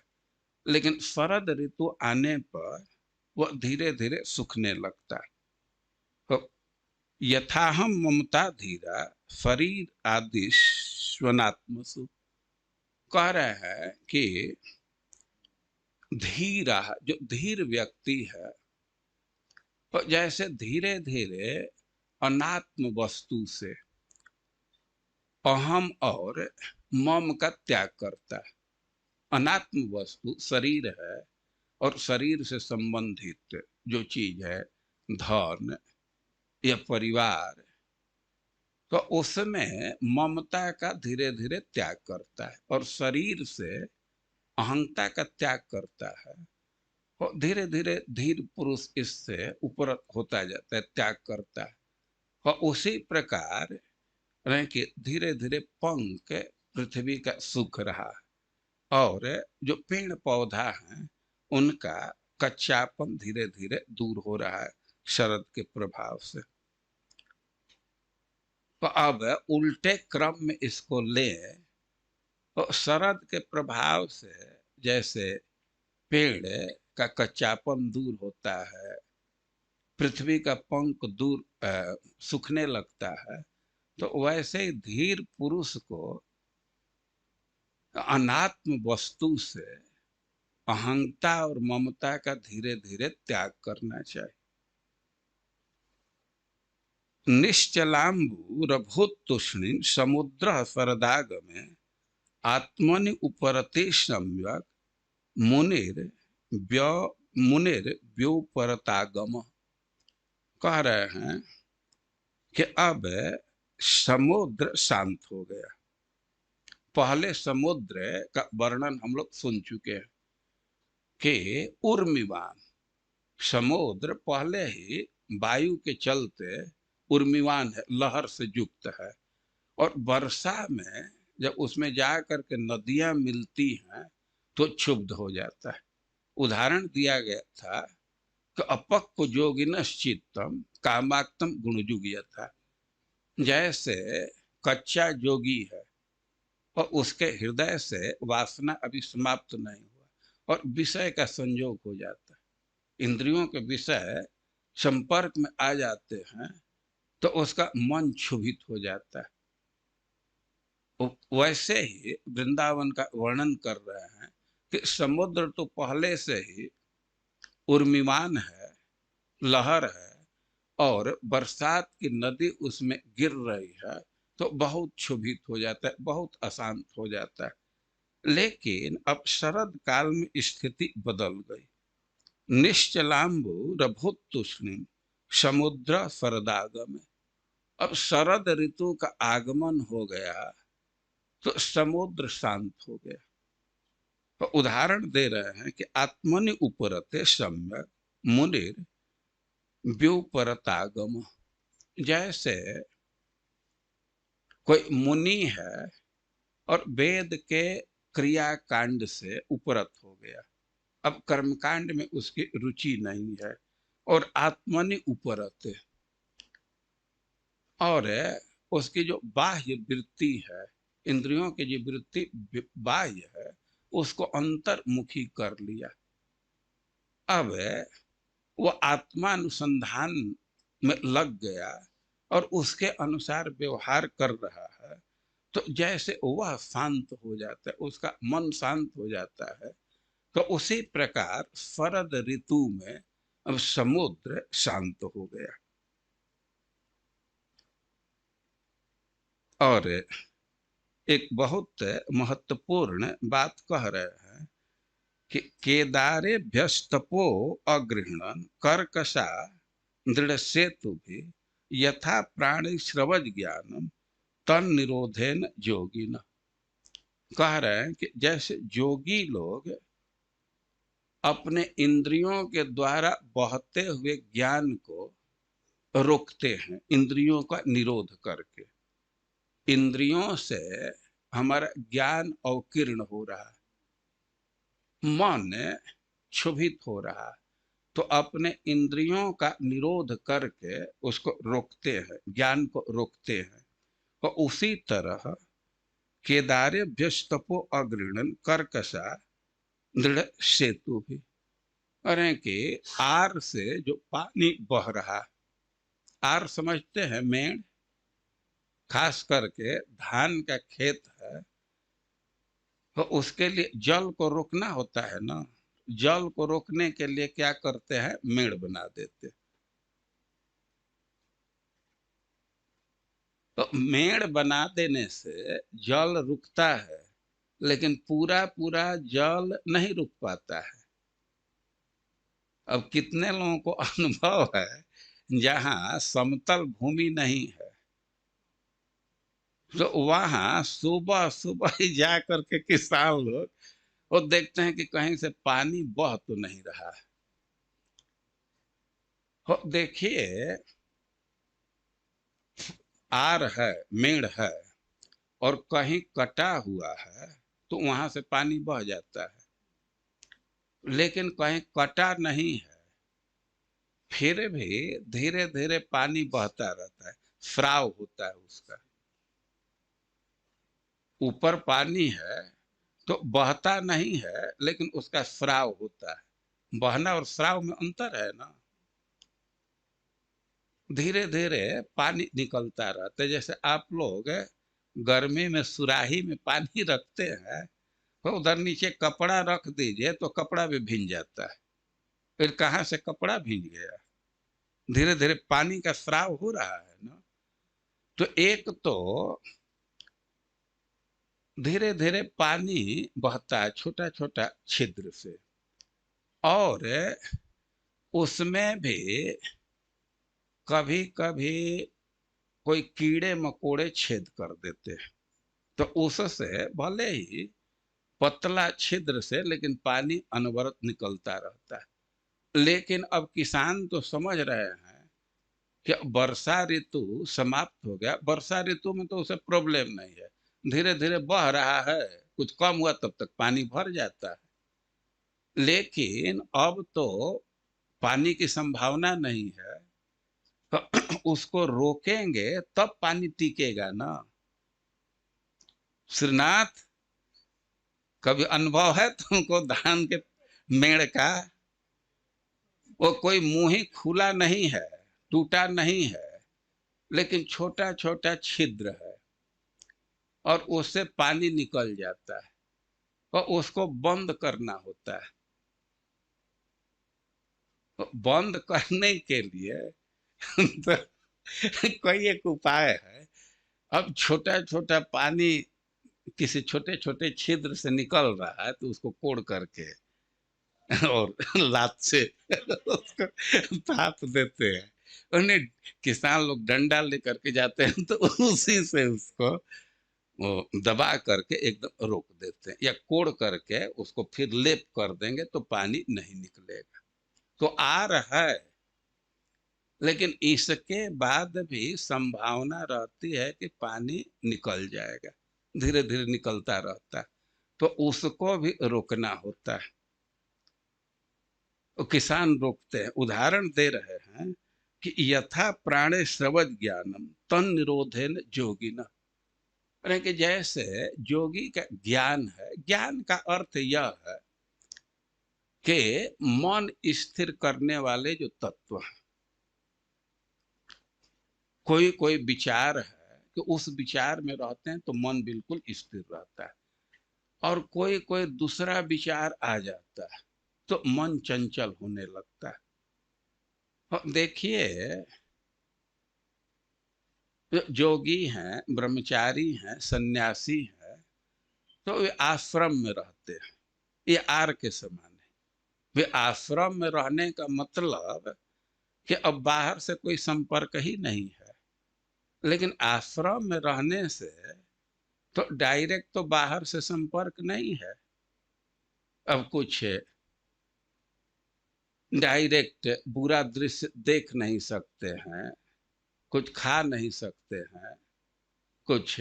लेकिन शरद ऋतु आने पर वह धीरे धीरे सूखने लगता है। तो यथाहम ममता धीरा शरीर आदि स्वनात्मसु, कह रहे हैं कि धीरा, जो धीर व्यक्ति है, तो जैसे धीरे धीरे अनात्म वस्तु से अहम और मम का त्याग करता है। अनात्म वस्तु शरीर है, और शरीर से संबंधित जो चीज है, धन या परिवार, तो उसमें ममता का धीरे धीरे त्याग करता है, और शरीर से अहंता का त्याग करता है। और धीरे धीरे धीर पुरुष इससे ऊपर होता जाता है, त्याग करता है। और उसी प्रकार कि धीरे धीरे पंख पृथ्वी का सुख रहा, और जो पेड़ पौधा हैं उनका कच्चापन धीरे धीरे दूर हो रहा है शरद के प्रभाव से। तो अब उल्टे क्रम में इसको ले, तो शरद के प्रभाव से जैसे पेड़ का कच्चापन दूर होता है, पृथ्वी का पंख दूर सूखने लगता है, तो वैसे ही धीर पुरुष को अनात्म वस्तु से अहंता और ममता का धीरे धीरे त्याग करना चाहिए। निश्चलाम्बूरभूत तुष्णीं समुद्र शरदागमे आत्मनि उपरते सम्यक मुनिर व्योपरतागम। कह रहे हैं कि अब समुद्र शांत हो गया। पहले समुद्र का वर्णन हम लोग सुन चुके हैं कि उर्मिवान समुद्र पहले ही वायु के चलते उर्मिवान है, लहर से युक्त है, और वर्षा में जब उसमें जा करके नदियां मिलती हैं तो क्षुब्ध हो जाता है। उदाहरण दिया गया था कि अपक्व जोगिनश्चित्तम कामाक्तम गुणजुग था। जैसे कच्चा जोगी है और उसके हृदय से वासना अभी समाप्त नहीं हुआ और विषय का संयोग हो जाता है, इंद्रियों के विषय संपर्क में आ जाते हैं तो उसका मन क्षुभित हो जाता है। वैसे ही वृंदावन का वर्णन कर रहे हैं कि समुद्र तो पहले से ही उर्मिमान है, लहर है, और बरसात की नदी उसमें गिर रही है तो बहुत क्षुभित हो जाता है, बहुत अशांत हो जाता है। लेकिन अब शरद काल में स्थिति बदल गई। निश्चलाम्बूरभूत तुष्णीं समुद्र शरदागमे। अब शरद ऋतु का आगमन हो गया तो समुद्र शांत हो गया। तो उदाहरण दे रहे हैं कि आत्मनि उपरते सम्यक मुनिर व्योपरतागम। जैसे कोई मुनि है और वेद के क्रियाकांड से उपरत हो गया, अब कर्मकांड में उसकी रुचि नहीं है, और आत्मनि उपरत, और उसकी जो बाह्य वृत्ति है, इंद्रियों की जो वृत्ति बाह्य है, उसको अंतर्मुखी कर लिया। अब वो आत्मानुसंधान में लग गया और उसके अनुसार व्यवहार कर रहा है, तो जैसे वह शांत हो जाता है, उसका मन शांत हो जाता है, तो उसी प्रकार शरद ऋतु में अब समुद्र शांत हो गया। और एक बहुत महत्वपूर्ण बात कह रहे हैं कि केदारेभ्यस्तपो अगृह्णन् कर्कशा दृढ़ सेतु भी यथा प्राणी श्रवज ज्ञानम तन निरोधेन जोगिन। कह रहे हैं कि जैसे जोगी लोग अपने इंद्रियों के द्वारा बहते हुए ज्ञान को रोकते हैं, इंद्रियों का निरोध करके, इंद्रियों से हमारा ज्ञान अवकीर्ण हो रहा है, मन क्षुभित हो रहा है, तो अपने इंद्रियों का निरोध करके उसको रोकते हैं, ज्ञान को रोकते हैं। और उसी तरह केदारेभ्यस्तपो अगृह्णन् कर्कशा दृढ़ सेतु भी। अरे कि आर से जो पानी बह रहा, आर समझते हैं मेड़, खास करके धान का खेत है तो उसके लिए जल को रोकना होता है ना, जल को रोकने के लिए क्या करते हैं, मेड़ बना देते। तो मेड़ बना देने से जल रुकता है, लेकिन पूरा पूरा जल नहीं रुक पाता है। अब कितने लोगों को अनुभव है जहां समतल भूमि नहीं है, तो वहां सुबह सुबह ही जा करके किसान लोग वो देखते हैं कि कहीं से पानी बह तो नहीं रहा है। देखिए, आर है, मेड़ है, और कहीं कटा हुआ है तो वहां से पानी बह जाता है, लेकिन कहीं कटा नहीं है फिर भी धीरे धीरे पानी बहता रहता है, स्राव होता है उसका। ऊपर पानी है तो बहता नहीं है, लेकिन उसका स्राव होता है। बहना और स्राव में अंतर है ना। धीरे धीरे पानी निकलता रहता है। जैसे आप लोग गर्मी में सुराही में पानी रखते हैं, तो उधर नीचे कपड़ा रख दीजिए तो कपड़ा भी भीग जाता है। फिर कहाँ से कपड़ा भीग गया? धीरे धीरे पानी का स्राव हो रहा है ना। तो एक तो धीरे धीरे पानी बहता है छोटा छोटा छिद्र से, और उसमें भी कभी कभी कोई कीड़े मकोड़े छेद कर देते हैं, तो उससे भले ही पतला छिद्र से लेकिन पानी अनवरत निकलता रहता है। लेकिन अब किसान तो समझ रहे हैं कि वर्षा ऋतु समाप्त हो गया, वर्षा ऋतु में तो उसे प्रॉब्लम नहीं है, धीरे धीरे बह रहा है, कुछ कम हुआ तब तक पानी भर जाता है। लेकिन अब तो पानी की संभावना नहीं है, तो उसको रोकेंगे तब पानी टिकेगा ना। श्रीनाथ, कभी अनुभव है तुमको धान के मेड़ का? वो कोई मुंह ही खुला नहीं है, टूटा नहीं है, लेकिन छोटा छोटा छिद्र है और उससे पानी निकल जाता है, और उसको बंद करना होता है। तो बंद करने के लिए तो कोई एक उपाय है। अब छोटा छोटा पानी किसी छोटे छोटे छिद्र से निकल रहा है तो उसको कोड़ करके और लात से उसको थाप देते हैं। उन्हें किसान लोग डंडा लेकर के जाते हैं तो उसी से उसको वो दबा करके एकदम रोक देते हैं, या कोड़ करके उसको फिर लेप कर देंगे तो पानी नहीं निकलेगा। तो आ रहा है, लेकिन इसके बाद भी संभावना रहती है कि पानी निकल जाएगा, धीरे धीरे निकलता रहता है, तो उसको भी रोकना होता है। तो किसान रोकते हैं। उदाहरण दे रहे हैं कि यथा प्राणे स्रवद ज्ञानम तन निरोधेन जोगिना, यानी कि जैसे जोगी का ज्ञान है, ज्ञान का अर्थ यह है कि मन स्थिर करने वाले जो तत्व हैं। कोई कोई विचार है कि उस विचार में रहते हैं तो मन बिल्कुल स्थिर रहता है, और कोई कोई दूसरा विचार आ जाता है तो मन चंचल होने लगता है। और देखिए, जो योगी हैं, ब्रह्मचारी हैं, सन्यासी हैं, तो वे आश्रम में रहते हैं। ये आर के समान है। वे आश्रम में रहने का मतलब कि अब बाहर से कोई संपर्क ही नहीं है। लेकिन आश्रम में रहने से तो डायरेक्ट तो बाहर से संपर्क नहीं है। अब कुछ डायरेक्ट बुरा दृश्य देख नहीं सकते हैं, कुछ खा नहीं सकते हैं, कुछ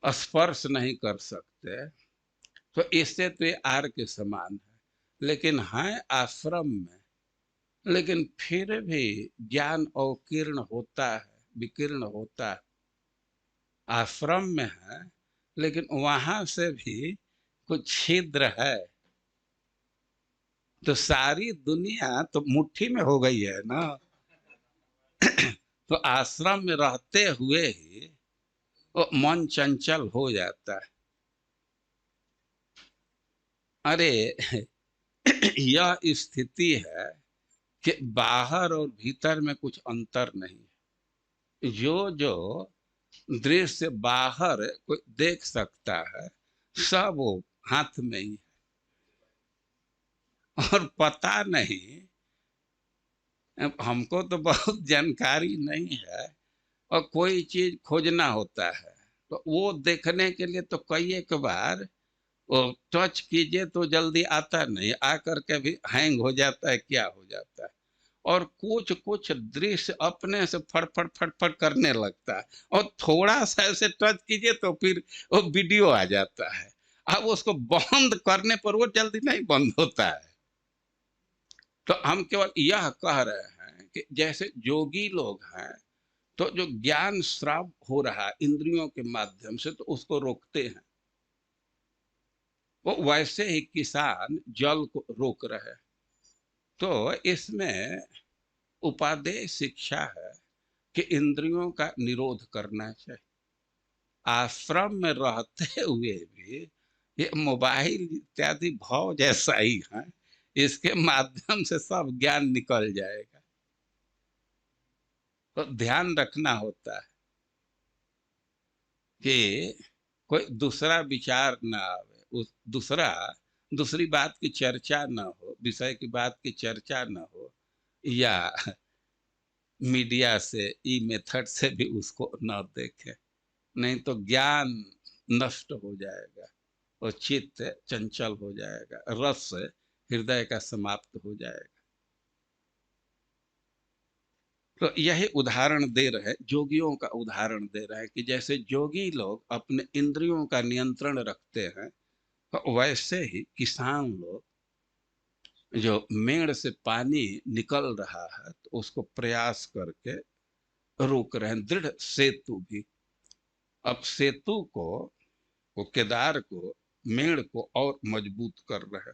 स्पर्श नहीं कर सकते, तो इससे तो ये आर के समान है। लेकिन है आश्रम में, लेकिन फिर भी ज्ञान अवकीर्ण होता है, विकीर्ण होता है। आश्रम में है लेकिन वहां से भी कुछ छिद्र है। तो सारी दुनिया तो मुट्ठी में हो गई है ना। तो आश्रम में रहते हुए ही वो मन चंचल हो जाता है। अरे यह स्थिति है कि बाहर और भीतर में कुछ अंतर नहीं है। जो जो दृश्य बाहर कोई देख सकता है सब वो हाथ में ही है। और पता नहीं, अब हमको तो बहुत जानकारी नहीं है, और कोई चीज खोजना होता है तो वो देखने के लिए तो कई एक बार वो टच कीजिए तो जल्दी आता नहीं, आकर के भी हैंग हो जाता है, क्या हो जाता है। और कुछ कुछ दृश्य अपने से फटफट फटफट करने लगता है, और थोड़ा सा ऐसे टच कीजिए तो फिर वो वीडियो आ जाता है। अब उसको बंद करने पर वो जल्दी नहीं बंद होता है। तो हम केवल यह कह रहे हैं कि जैसे योगी लोग हैं, तो जो ज्ञान श्राव हो रहा है इंद्रियों के माध्यम से, तो उसको रोकते हैं। वो वैसे ही किसान जल को रोक रहे हैं। तो इसमें उपादेय शिक्षा है कि इंद्रियों का निरोध करना चाहिए। आश्रम में रहते हुए भी ये मोबाइल इत्यादि भाव जैसा ही है, इसके माध्यम से सब ज्ञान निकल जाएगा। तो ध्यान रखना होता है कि कोई दूसरा विचार ना आवे, उस दूसरी बात की चर्चा ना हो, विषय की बात की चर्चा ना हो, या मीडिया से ई मेथड से भी उसको न देखें, नहीं तो ज्ञान नष्ट हो जाएगा और चित्त चंचल हो जाएगा, रस हृदय का समाप्त हो जाएगा। तो यही उदाहरण दे रहे, जोगियों का उदाहरण दे रहे हैं कि जैसे जोगी लोग अपने इंद्रियों का नियंत्रण रखते हैं, तो वैसे ही किसान लोग जो मेड़ से पानी निकल रहा है तो उसको प्रयास करके रोक रहे हैं। दृढ़ सेतु भी, अब सेतु को, वो केदार को, मेड़ को और मजबूत कर रहे हैं।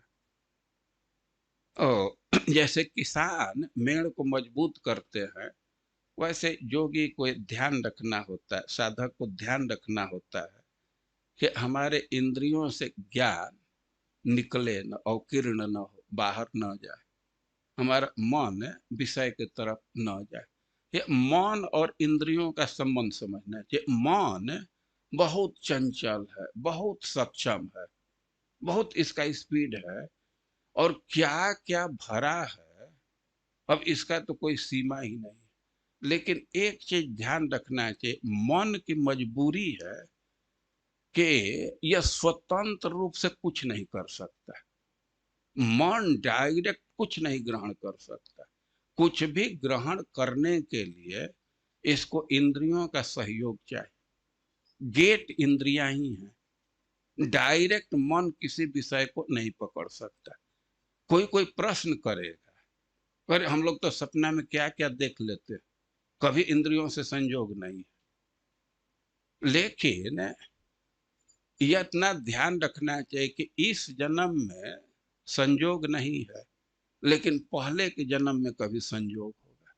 और जैसे किसान मेड़ को मजबूत करते हैं, वैसे योगी को ध्यान रखना होता है, साधक को ध्यान रखना होता है कि हमारे इंद्रियों से ज्ञान निकले न, अवकीर्ण न हो, बाहर न जाए, हमारा मन विषय की तरफ न जाए। ये मन और इंद्रियों का संबंध समझना चाहिए। मन बहुत चंचल है, बहुत सक्षम है, बहुत इसका स्पीड है, और क्या क्या भरा है, अब इसका तो कोई सीमा ही नहीं। लेकिन एक चीज ध्यान रखना चाहिए, मन की मजबूरी है कि यह स्वतंत्र रूप से कुछ नहीं कर सकता। मन डायरेक्ट कुछ नहीं ग्रहण कर सकता। कुछ भी ग्रहण करने के लिए इसको इंद्रियों का सहयोग चाहिए। गेट इंद्रियां ही हैं। डायरेक्ट मन किसी विषय को नहीं पकड़ सकता। कोई कोई प्रश्न करेगा, पर हम लोग तो सपना में क्या क्या देख लेते हैं, कभी इंद्रियों से संयोग नहीं है। लेकिन यह इतना ध्यान रखना चाहिए कि इस जन्म में संयोग नहीं है, लेकिन पहले के जन्म में कभी संयोग होगा।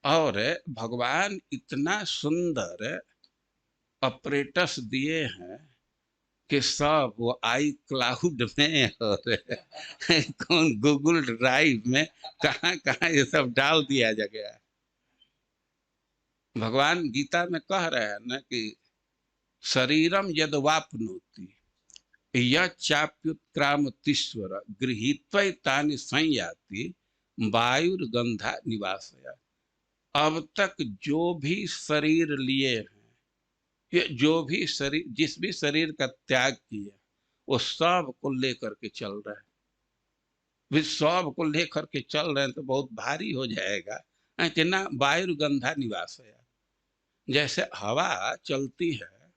और भगवान इतना सुंदर ऑपरेटर्स दिए हैं कि सब वो आई क्लाउड में और कौन गूगल ड्राइव में कहाँ कहाँ ये सब डाल दिया जा गया है। भगवान गीता में कह रहे हैं ना कि शरीरम यद्वाप्नोति यच्चाप्युत्क्रामतीश्वर गृहीत्वैतानि संयाति वायुर्गंधा निवासया। अब तक जो भी शरीर लिए हैं, ये जो भी शरीर, जिस भी शरीर का त्याग किया, वो सब को लेकर के चल रहा है। भी सब को लेकर के चल रहे हैं तो बहुत भारी हो जाएगा कि ना। वायुर्गंधा निवासया, जैसे हवा चलती है,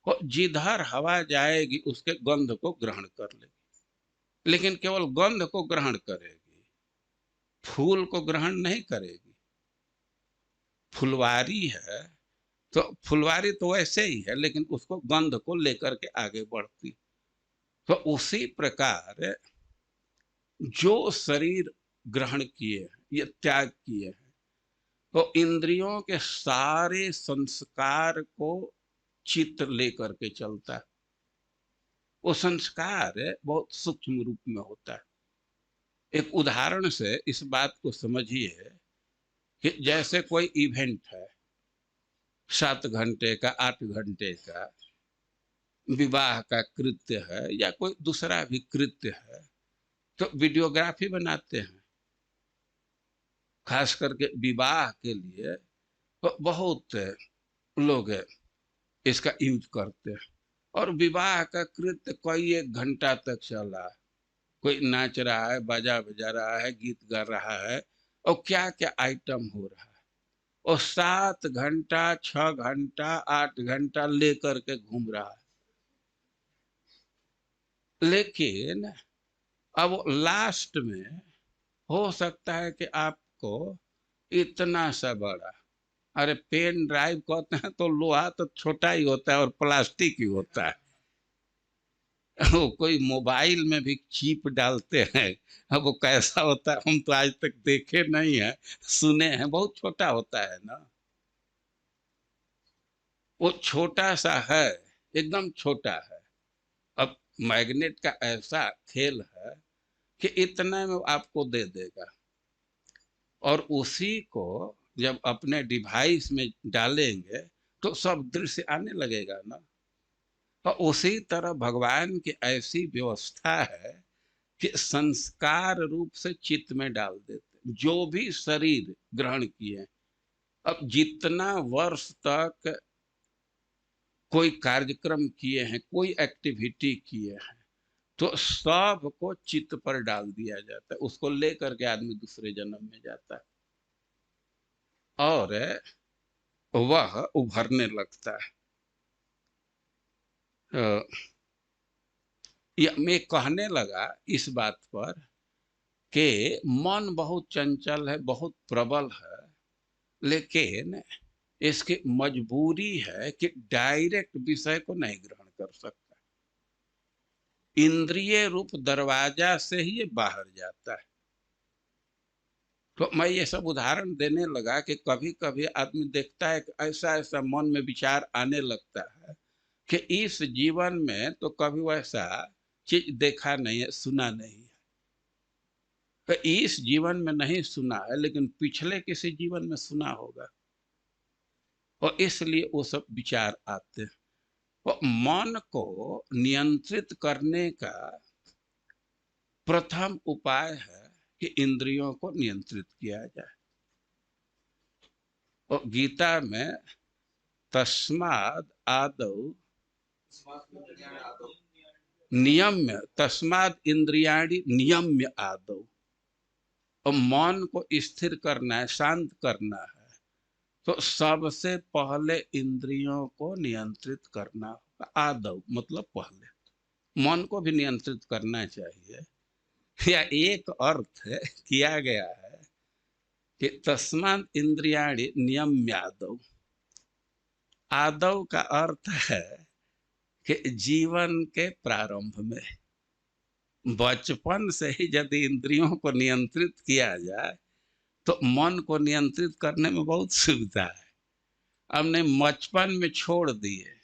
वो जिधर हवा जाएगी उसके गंध को ग्रहण कर लेगी, लेकिन केवल गंध को ग्रहण करेगी, फूल को ग्रहण नहीं करेगी। फुलवारी है तो फुलवारी तो वैसे ही है, लेकिन उसको गंध को लेकर के आगे बढ़ती। तो उसी प्रकार जो शरीर ग्रहण किए हैं, ये त्याग किए हैं, तो इंद्रियों के सारे संस्कार को चित्त लेकर के चलता है। वो संस्कार बहुत सूक्ष्म रूप में होता है। एक उदाहरण से इस बात को समझिए कि जैसे कोई इवेंट है, 7 घंटे का, 8 घंटे का विवाह का कृत्य है, या कोई दूसरा भी कृत्य है, तो वीडियोग्राफी बनाते हैं। खास करके विवाह के लिए तो बहुत लोग इसका यूज करते हैं। और विवाह का कृत्य कई 1 घंटा तक चला, कोई नाच रहा है, बाजा बजा रहा है, गीत गा रहा है, और क्या क्या आइटम हो रहा है, और 7 घंटा 6 घंटा 8 घंटा लेकर के घूम रहा है। लेकिन अब लास्ट में हो सकता है कि आपको इतना सा बड़ा, अरे पेन ड्राइव कहते हैं तो लोहा तो छोटा ही होता है और प्लास्टिक ही होता है। वो कोई मोबाइल में भी चिप डालते हैं, अब वो कैसा होता है हम तो आज तक देखे नहीं है, सुने हैं, बहुत छोटा होता है ना। वो छोटा सा है, एकदम छोटा है। अब मैग्नेट का ऐसा खेल है कि इतने में आपको दे देगा, और उसी को जब अपने डिवाइस में डालेंगे तो सब दृश्य आने लगेगा ना। और उसी तरह भगवान की ऐसी व्यवस्था है कि संस्कार रूप से चित्त में डाल देते जो भी शरीर ग्रहण किए। अब जितना वर्ष तक कोई कार्यक्रम किए हैं, कोई एक्टिविटी किए हैं, तो सब को चित्त पर डाल दिया जाता है, उसको लेकर के आदमी दूसरे जन्म में जाता है और वह उभरने लगता है। मैं कहने लगा इस बात पर कि मन बहुत चंचल है, बहुत प्रबल है, लेकिन इसकी मजबूरी है कि डायरेक्ट विषय को नहीं ग्रहण कर सकता, इंद्रिय रूप दरवाजा से ही ये बाहर जाता है। तो मैं ये सब उदाहरण देने लगा कि कभी कभी आदमी देखता है कि ऐसा ऐसा मन में विचार आने लगता है कि इस जीवन में तो कभी वैसा चीज देखा नहीं है, सुना नहीं है। तो इस जीवन में नहीं सुना है, लेकिन पिछले किसी जीवन में सुना होगा, और इसलिए वो सब विचार आते हैं। और मन को नियंत्रित करने का प्रथम उपाय है कि इंद्रियों को नियंत्रित किया जाए। और गीता में तस्माद आदौ नियम्य, तस्माद इंद्रियाणि नियम्य आदौ, और मन को स्थिर करना है, शांत करना है, तो सबसे पहले इंद्रियों को नियंत्रित करना होगा। आदौ मतलब पहले मन को भी नियंत्रित करना चाहिए। या एक अर्थ है किया गया है कि तस्माद इंद्रियाणि नियम्यादौ। आदौ का अर्थ है कि जीवन के प्रारंभ में, बचपन से ही यदि इंद्रियों को नियंत्रित किया जाए तो मन को नियंत्रित करने में बहुत सुविधा है। हमने बचपन में छोड़ दिए,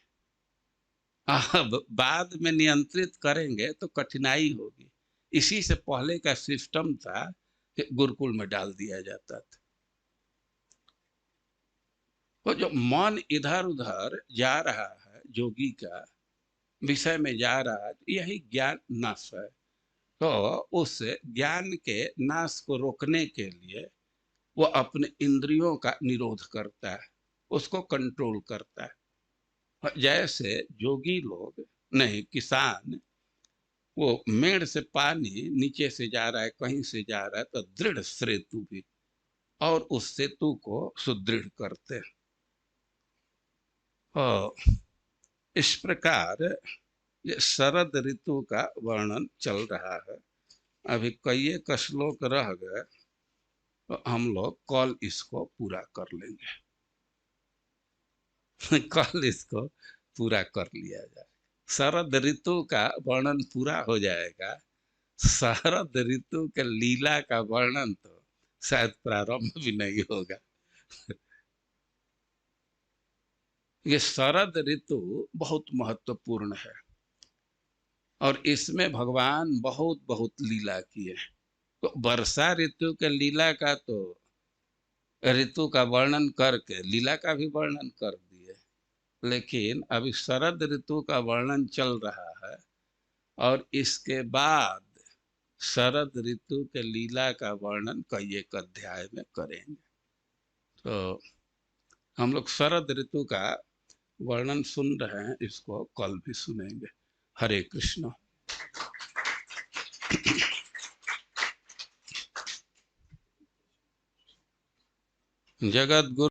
अब बाद में नियंत्रित करेंगे तो कठिनाई होगी। इसी से पहले का सिस्टम था कि गुरुकुल में डाल दिया जाता था। तो जो मन इधर उधर जा रहा है, जोगी का विषय में जा रहा है, यही ज्ञान नाश है। तो उस ज्ञान के नाश को रोकने के लिए वो अपने इंद्रियों का निरोध करता है, उसको कंट्रोल करता है। जैसे जोगी लोग, नहीं किसान, वो मेड़ से पानी नीचे से जा रहा है, कहीं से जा रहा है, तो दृढ़ सेतु भी, और उस सेतु को सुदृढ़ करते हैं। और इस प्रकार ये शरद ऋतु का वर्णन चल रहा है। अभी कई एक श्लोक रह गए, तो हम लोग कल इसको पूरा कर लेंगे। कल इसको पूरा कर लिया जाए, शरद ऋतु का वर्णन पूरा हो जाएगा। शरद ऋतु के लीला का वर्णन तो शायद प्रारंभ भी नहीं होगा। ये शरद ऋतु बहुत महत्वपूर्ण है, और इसमें भगवान बहुत बहुत लीला किए। तो वर्षा ऋतु के लीला का तो ऋतु का वर्णन करके लीला का भी वर्णन कर दिए, लेकिन अभी शरद ऋतु का वर्णन चल रहा है, और इसके बाद शरद ऋतु के लीला का वर्णन कई एक अध्याय में करेंगे। तो हम लोग शरद ऋतु का वर्णन सुन रहे हैं, इसको कल भी सुनेंगे। हरे कृष्ण। जगत गुरु